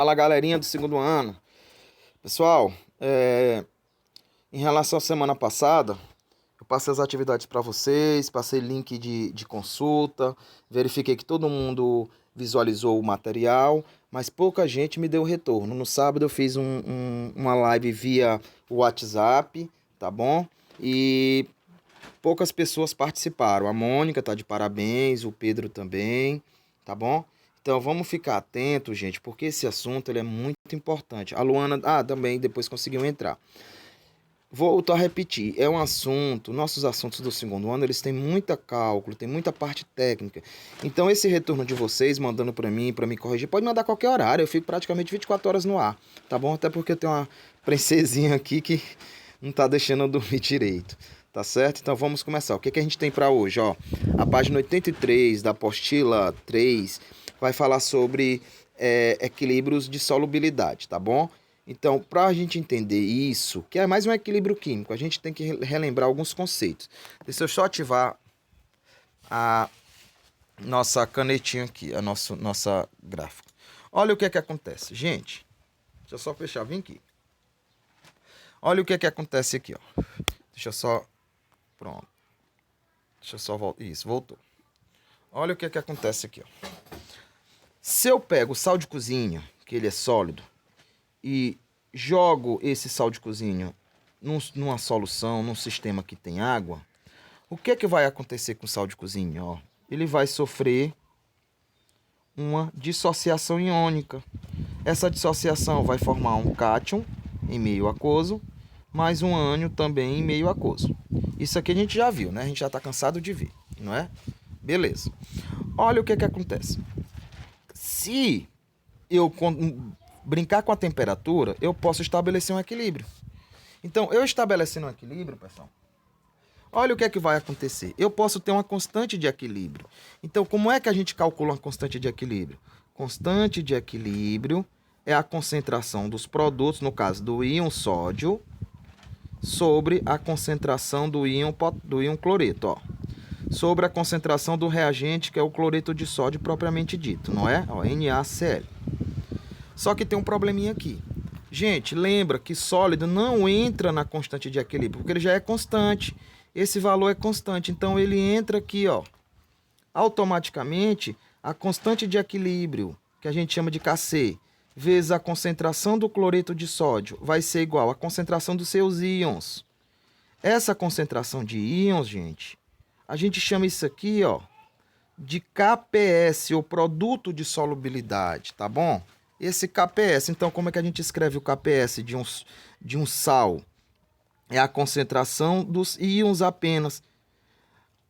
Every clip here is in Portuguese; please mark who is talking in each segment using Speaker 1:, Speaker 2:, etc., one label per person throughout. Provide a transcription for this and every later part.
Speaker 1: Fala, galerinha do segundo ano. Pessoal, em relação à semana passada, eu passei as atividades para vocês, passei link de consulta, verifiquei que todo mundo visualizou o material, mas pouca gente me deu retorno. No sábado eu fiz uma live via WhatsApp, tá bom? E poucas pessoas participaram. A Mônica tá de parabéns, o Pedro também, tá bom? Então vamos ficar atentos, gente, porque esse assunto ele é muito importante. A Luana, também depois conseguiu entrar. Volto a repetir, é um assunto, nossos assuntos do segundo ano, eles têm muita cálculo, tem muita parte técnica. Então esse retorno de vocês, mandando para mim corrigir, pode mandar qualquer horário, eu fico praticamente 24 horas no ar, tá bom? Até porque eu tenho uma princesinha aqui que não tá deixando eu dormir direito, tá certo? Então vamos começar. O que a gente tem para hoje, ó? A página 83 da apostila 3 vai falar sobre equilíbrios de solubilidade, tá bom? Então, para a gente entender isso, que é mais um equilíbrio químico, a gente tem que relembrar alguns conceitos. Deixa eu só ativar a nossa canetinha aqui, a nossa gráfica. Olha o que acontece. Gente, deixa eu só fechar, vem aqui. Olha o que acontece aqui, ó. Deixa eu só... Pronto. Deixa eu só voltar. Isso, voltou. Olha o que acontece aqui, ó. Se eu pego o sal de cozinha, que ele é sólido, e jogo esse sal de cozinha numa solução, num sistema que tem água, o que vai acontecer com o sal de cozinha? Ó, ele vai sofrer uma dissociação iônica. Essa dissociação vai formar um cátion em meio aquoso, mais um ânion também em meio aquoso. Isso aqui a gente já viu, né? A gente já está cansado de ver, não é? Beleza. Olha o que acontece. Se eu brincar com a temperatura, eu posso estabelecer um equilíbrio. Então, eu estabelecendo um equilíbrio, pessoal, olha o que vai acontecer. Eu posso ter uma constante de equilíbrio. Então, como é que a gente calcula uma constante de equilíbrio? Constante de equilíbrio é a concentração dos produtos, no caso do íon sódio, sobre a concentração do íon cloreto, ó. Sobre a concentração do reagente, que é o cloreto de sódio propriamente dito, não é? Ó, NaCl. Só que tem um probleminha aqui. Gente, lembra que sólido não entra na constante de equilíbrio, porque ele já é constante. Esse valor é constante, então ele entra aqui, ó. Automaticamente, a constante de equilíbrio, que a gente chama de Kc, vezes a concentração do cloreto de sódio, vai ser igual à concentração dos seus íons. Essa concentração de íons, gente, a gente chama isso aqui, ó, de KPS, ou produto de solubilidade, tá bom? Esse KPS, então como é que a gente escreve o KPS de um sal? É a concentração dos íons apenas.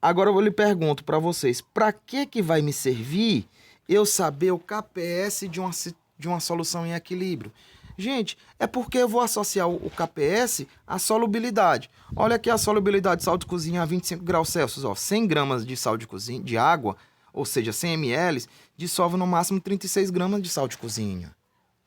Speaker 1: Agora eu lhe pergunto para vocês, para que vai me servir eu saber o KPS de uma solução em equilíbrio? Gente, é porque eu vou associar o KPS à solubilidade. Olha aqui a solubilidade de sal de cozinha a 25 graus Celsius, ó, 100 gramas de sal de cozinha, de água, ou seja, 100 ml, dissolve no máximo 36 gramas de sal de cozinha,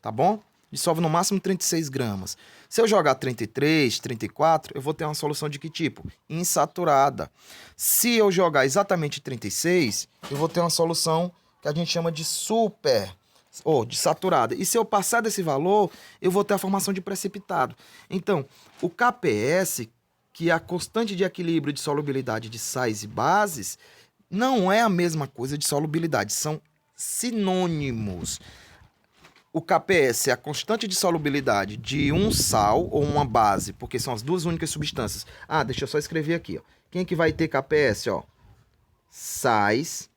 Speaker 1: tá bom? Dissolve no máximo 36 gramas. Se eu jogar 33, 34, eu vou ter uma solução de que tipo? Insaturada. Se eu jogar exatamente 36, eu vou ter uma solução que a gente chama de super, ou de saturada. E se eu passar desse valor, eu vou ter a formação de precipitado. Então, o KPS, que é a constante de equilíbrio de solubilidade de sais e bases, não é a mesma coisa de solubilidade, são sinônimos. O KPS é a constante de solubilidade de um sal ou uma base, porque são as duas únicas substâncias. Deixa eu só escrever aqui, ó. Quem é que vai ter KPS, ó? Sais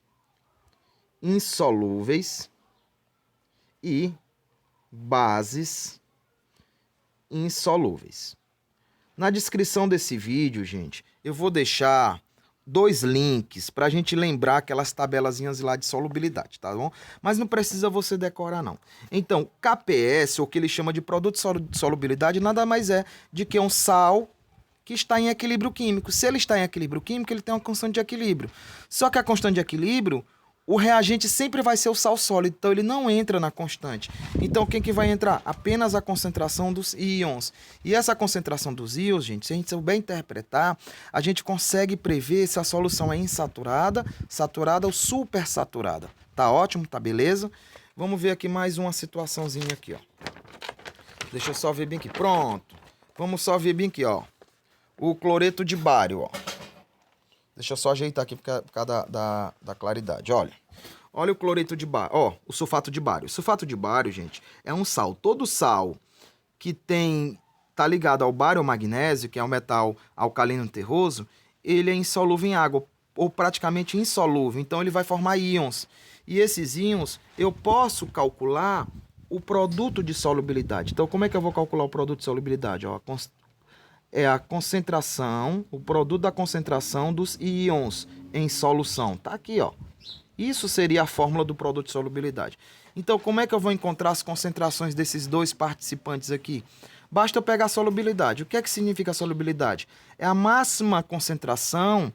Speaker 1: insolúveis e bases insolúveis. Na descrição desse vídeo, gente, eu vou deixar 2 links para a gente lembrar aquelas tabelazinhas lá de solubilidade, tá bom? Mas não precisa você decorar, não. Então, KPS, ou que ele chama de produto de solubilidade, nada mais é de que um sal que está em equilíbrio químico. Se ele está em equilíbrio químico, ele tem uma constante de equilíbrio. Só que a constante de equilíbrio, o reagente sempre vai ser o sal sólido, então ele não entra na constante. Então quem que vai entrar? Apenas a concentração dos íons. E essa concentração dos íons, gente, se a gente souber interpretar, a gente consegue prever se a solução é insaturada, saturada ou supersaturada. Tá ótimo? Tá beleza? Vamos ver aqui mais uma situaçãozinha aqui, ó. Deixa eu só ver bem aqui. Pronto. Vamos só ver bem aqui, ó. O cloreto de bário, ó. Deixa eu só ajeitar aqui por causa da claridade, olha. Olha o cloreto de bário, ó, o sulfato de bário. O sulfato de bário, gente, é um sal. Todo sal que tá ligado ao bário ou magnésio, que é um metal alcalino terroso, ele é insolúvel em água, ou praticamente insolúvel. Então, ele vai formar íons. E esses íons, eu posso calcular o produto de solubilidade. Então, como é que eu vou calcular o produto de solubilidade? Ó, é a concentração, o produto da concentração dos íons em solução. Tá aqui, ó. Isso seria a fórmula do produto de solubilidade. Então, como é que eu vou encontrar as concentrações desses dois participantes aqui? Basta eu pegar a solubilidade. O que é que significa a solubilidade? É a máxima concentração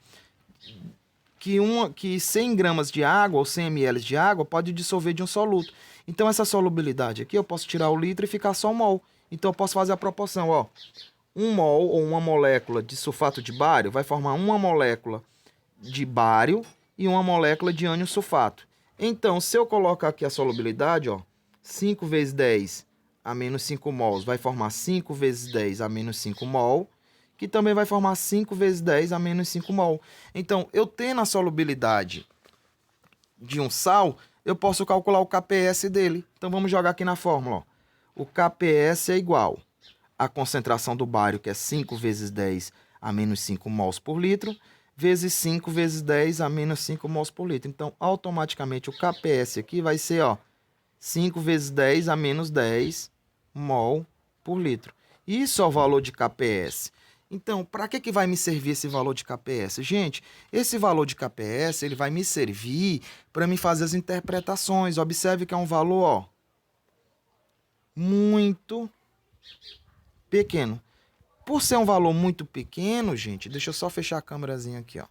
Speaker 1: que 100 gramas de água ou 100 ml de água pode dissolver de um soluto. Então, essa solubilidade aqui, eu posso tirar o litro e ficar só 1 mol. Então, eu posso fazer a proporção, ó. 1 mol ou uma molécula de sulfato de bário vai formar uma molécula de bário e uma molécula de ânion sulfato. Então, se eu colocar aqui a solubilidade, ó, 5 vezes 10 a menos 5 mols vai formar 5 vezes 10 a menos 5 mol, que também vai formar 5 vezes 10 a menos 5 mol. Então, eu tendo a solubilidade de um sal, eu posso calcular o KPS dele. Então, vamos jogar aqui na fórmula, ó. O KPS é igual à concentração do bário, que é 5 vezes 10 a menos 5 mols por litro, vezes 5 vezes 10 a menos 5 mols por litro. Então, automaticamente, o KPS aqui vai ser, ó, 5 vezes 10 a menos 10 mol por litro. Isso é o valor de KPS. Então, para que vai me servir esse valor de KPS? Gente, esse valor de KPS, ele vai me servir para me fazer as interpretações. Observe que é um valor, ó, muito pequeno. Por ser um valor muito pequeno, gente, deixa eu só fechar a câmerazinha aqui, ó.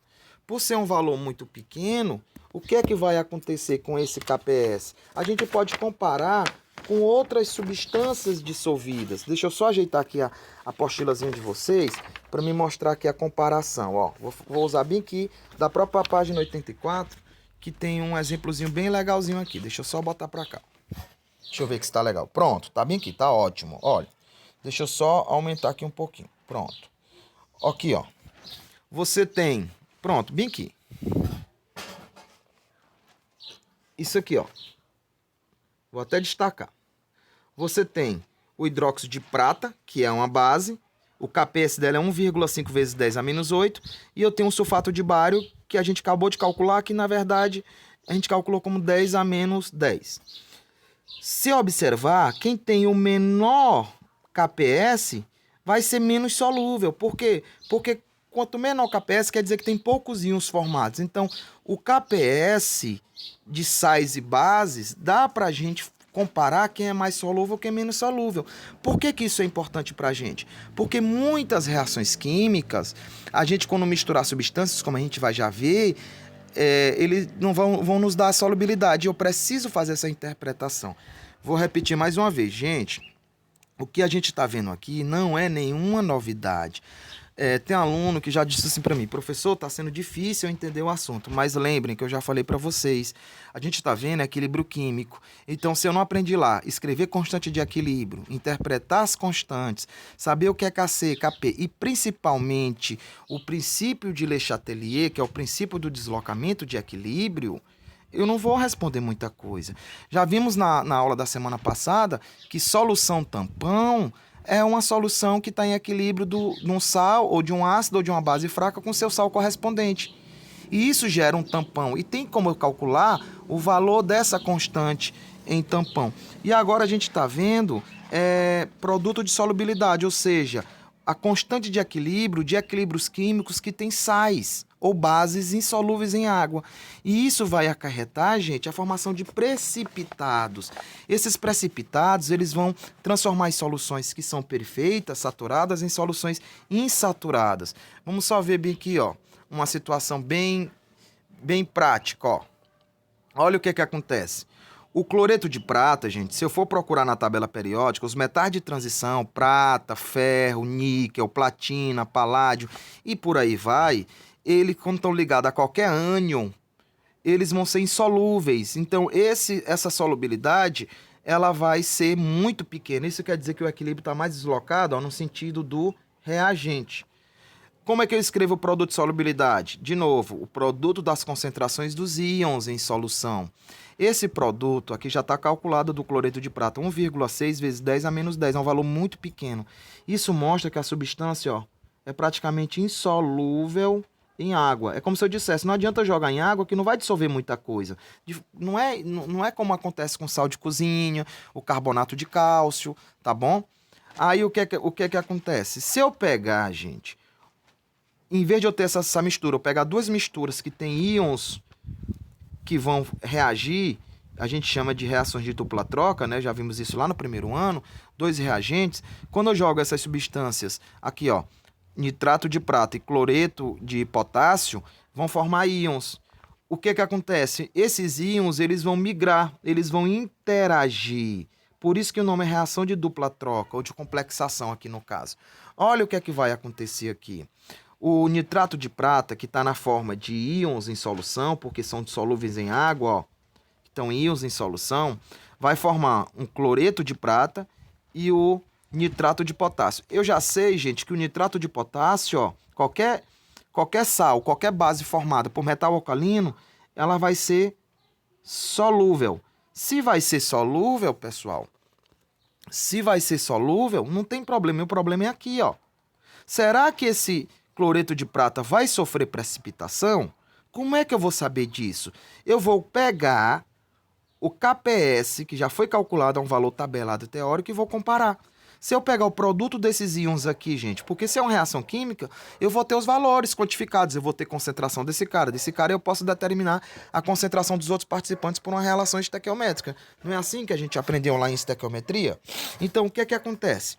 Speaker 1: Por ser um valor muito pequeno, o que é que vai acontecer com esse KPS? A gente pode comparar com outras substâncias dissolvidas. Deixa eu só ajeitar aqui a apostilazinha de vocês para me mostrar aqui a comparação, ó. Vou usar bem aqui da própria página 84, que tem um exemplozinho bem legalzinho aqui. Deixa eu só botar para cá. Deixa eu ver que está legal. Pronto, tá bem aqui, tá ótimo. Olha. Deixa eu só aumentar aqui um pouquinho. Pronto. Aqui, ó. Você tem... Pronto, bem aqui. Isso aqui, ó. Vou até destacar. Você tem o hidróxido de prata, que é uma base. O KPS dela é 1,5 vezes 10 a menos 8. E eu tenho o sulfato de bário, que a gente acabou de calcular, que na verdade a gente calculou como 10 a menos 10. Se observar, quem tem o menor KPS vai ser menos solúvel. Por quê? Porque quanto menor o KPS, quer dizer que tem poucos íons formados. Então, o KPS de sais e bases dá para a gente comparar quem é mais solúvel e quem é menos solúvel. Por que isso é importante para a gente? Porque muitas reações químicas, a gente quando misturar substâncias, como a gente vai já ver, eles não vão nos dar a solubilidade. Eu preciso fazer essa interpretação. Vou repetir mais uma vez, gente. O que a gente está vendo aqui não é nenhuma novidade. Tem aluno que já disse assim para mim, professor, está sendo difícil eu entender o assunto, mas lembrem que eu já falei para vocês, a gente está vendo equilíbrio químico. Então, se eu não aprendi lá, escrever constante de equilíbrio, interpretar as constantes, saber o que é Kc, Kp e principalmente o princípio de Le Chatelier, que é o princípio do deslocamento de equilíbrio, eu não vou responder muita coisa. Já vimos na aula da semana passada que solução tampão é uma solução que está em equilíbrio de um sal, ou de um ácido, ou de uma base fraca com seu sal correspondente. E isso gera um tampão. E tem como eu calcular o valor dessa constante em tampão. E agora a gente está vendo produto de solubilidade, ou seja, a constante de equilíbrios químicos que tem sais ou bases insolúveis em água. E isso vai acarretar, gente, a formação de precipitados. Esses precipitados, eles vão transformar as soluções que são perfeitas, saturadas, em soluções insaturadas. Vamos só ver bem aqui, ó, uma situação bem prática, ó. Olha o que acontece. O cloreto de prata, gente, se eu for procurar na tabela periódica, os metais de transição, prata, ferro, níquel, platina, paládio e por aí vai, eles, quando estão ligados a qualquer ânion, eles vão ser insolúveis. Então, essa solubilidade, ela vai ser muito pequena. Isso quer dizer que o equilíbrio está mais deslocado, ó, no sentido do reagente. Como é que eu escrevo o produto de solubilidade? De novo, o produto das concentrações dos íons em solução. Esse produto aqui já está calculado do cloreto de prata, 1,6 vezes 10 a menos 10, é um valor muito pequeno. Isso mostra que a substância, ó, é praticamente insolúvel em água. É como se eu dissesse, não adianta jogar em água que não vai dissolver muita coisa. Não é como acontece com sal de cozinha, o carbonato de cálcio, tá bom? Aí o que é que acontece? Se eu pegar, gente, em vez de eu ter essa mistura, eu pegar duas misturas que têm íons que vão reagir, a gente chama de reações de dupla troca, né? Já vimos isso lá no primeiro ano, dois reagentes. Quando eu jogo essas substâncias aqui, ó, nitrato de prata e cloreto de potássio, vão formar íons. O que que acontece? Esses íons, eles vão migrar, eles vão interagir. Por isso que o nome é reação de dupla troca, ou de complexação aqui no caso. Olha o que é que vai acontecer aqui. O nitrato de prata, que está na forma de íons em solução, porque são dissolúveis em água, ó, então íons em solução, vai formar um cloreto de prata e o nitrato de potássio. Eu já sei, gente, que o nitrato de potássio, ó, qualquer sal, qualquer base formada por metal alcalino, ela vai ser solúvel. Se vai ser solúvel, pessoal, se vai ser solúvel, não tem problema. O problema é aqui, ó. Será que esse cloreto de prata vai sofrer precipitação? Como é que eu vou saber disso? Eu vou pegar o KPS, que já foi calculado a um valor tabelado teórico, e vou comparar. Se eu pegar o produto desses íons aqui, gente, porque se é uma reação química, eu vou ter os valores quantificados, eu vou ter concentração desse cara eu posso determinar a concentração dos outros participantes por uma relação estequiométrica. Não é assim que a gente aprendeu lá em estequiometria? Então, o que é que acontece?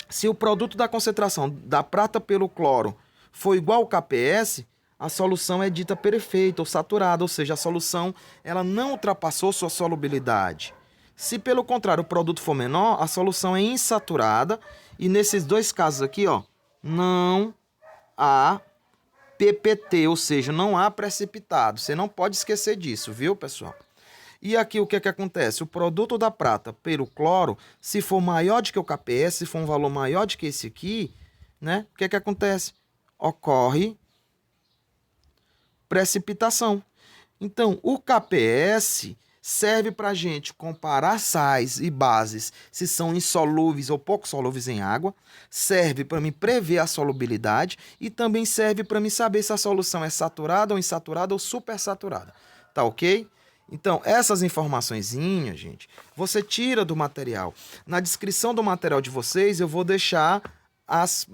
Speaker 1: Se o produto da concentração da prata pelo cloro for igual ao KPS, a solução é dita perfeita ou saturada, ou seja, a solução ela não ultrapassou sua solubilidade. Se pelo contrário o produto for menor, a solução é insaturada e nesses dois casos aqui, ó, não há PPT, ou seja, não há precipitado. Você não pode esquecer disso, viu, pessoal? E aqui o que é que acontece? O produto da prata pelo cloro, se for maior do que o KPS, se for um valor maior do que esse aqui, né? O que é que acontece? Ocorre precipitação. Então, o KPS serve para a gente comparar sais e bases se são insolúveis ou pouco solúveis em água, serve para mim prever a solubilidade e também serve para mim saber se a solução é saturada ou insaturada ou supersaturada. Tá ok? Então, essas informaçõezinhas, gente, você tira do material. Na descrição do material de vocês, eu vou deixar as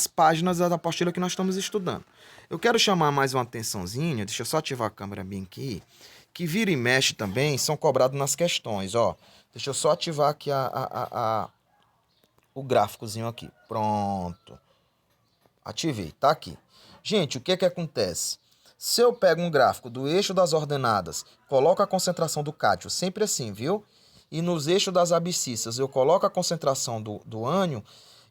Speaker 1: páginas da apostila que nós estamos estudando. Eu quero chamar mais uma atençãozinha, deixa eu só ativar a câmera bem aqui, que vira e mexe também, são cobrados nas questões, ó. Deixa eu só ativar aqui o gráficozinho aqui. Pronto. Ativei, tá aqui. Gente, o que é que acontece? Se eu pego um gráfico do eixo das ordenadas, coloco a concentração do cátio, sempre assim, viu? E nos eixos das abscissas eu coloco a concentração do ânion,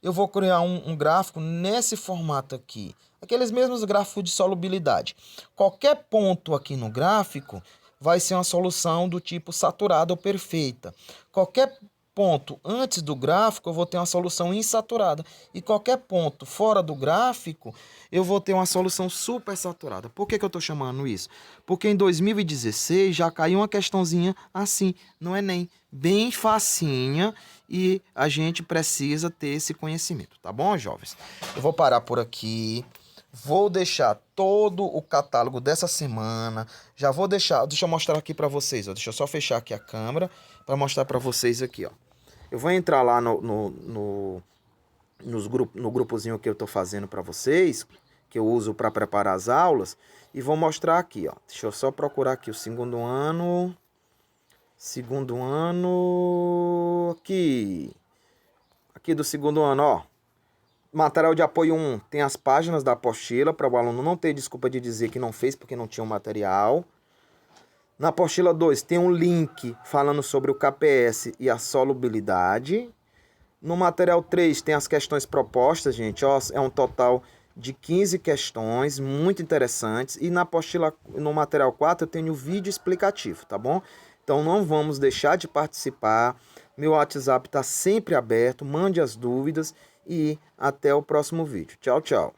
Speaker 1: eu vou criar um gráfico nesse formato aqui. Aqueles mesmos gráficos de solubilidade. Qualquer ponto aqui no gráfico vai ser uma solução do tipo saturada ou perfeita. Qualquer ponto antes do gráfico eu vou ter uma solução insaturada. E qualquer ponto fora do gráfico eu vou ter uma solução supersaturada. Por que eu estou chamando isso? Porque em 2016 já caiu uma questãozinha assim, no Enem, bem facinha, e a gente precisa ter esse conhecimento, tá bom, jovens? Eu vou parar por aqui. Vou deixar todo o catálogo dessa semana. Já vou deixar, deixa eu mostrar aqui para vocês, ó. Deixa eu só fechar aqui a câmera para mostrar para vocês aqui, ó. Eu vou entrar lá no grupozinho que eu tô fazendo para vocês, que eu uso para preparar as aulas, e vou mostrar aqui, ó. Deixa eu só procurar aqui o segundo ano aqui do segundo ano, ó. Material de apoio 1 tem as páginas da apostila, para o aluno não ter desculpa de dizer que não fez porque não tinha o material. Na apostila 2 tem um link falando sobre o KPS e a solubilidade. No material 3 tem as questões propostas, gente, ó, é um total de 15 questões muito interessantes. E na apostila, no material 4, eu tenho vídeo explicativo, tá bom? Então não vamos deixar de participar. Meu WhatsApp está sempre aberto, mande as dúvidas e até o próximo vídeo. Tchau, tchau.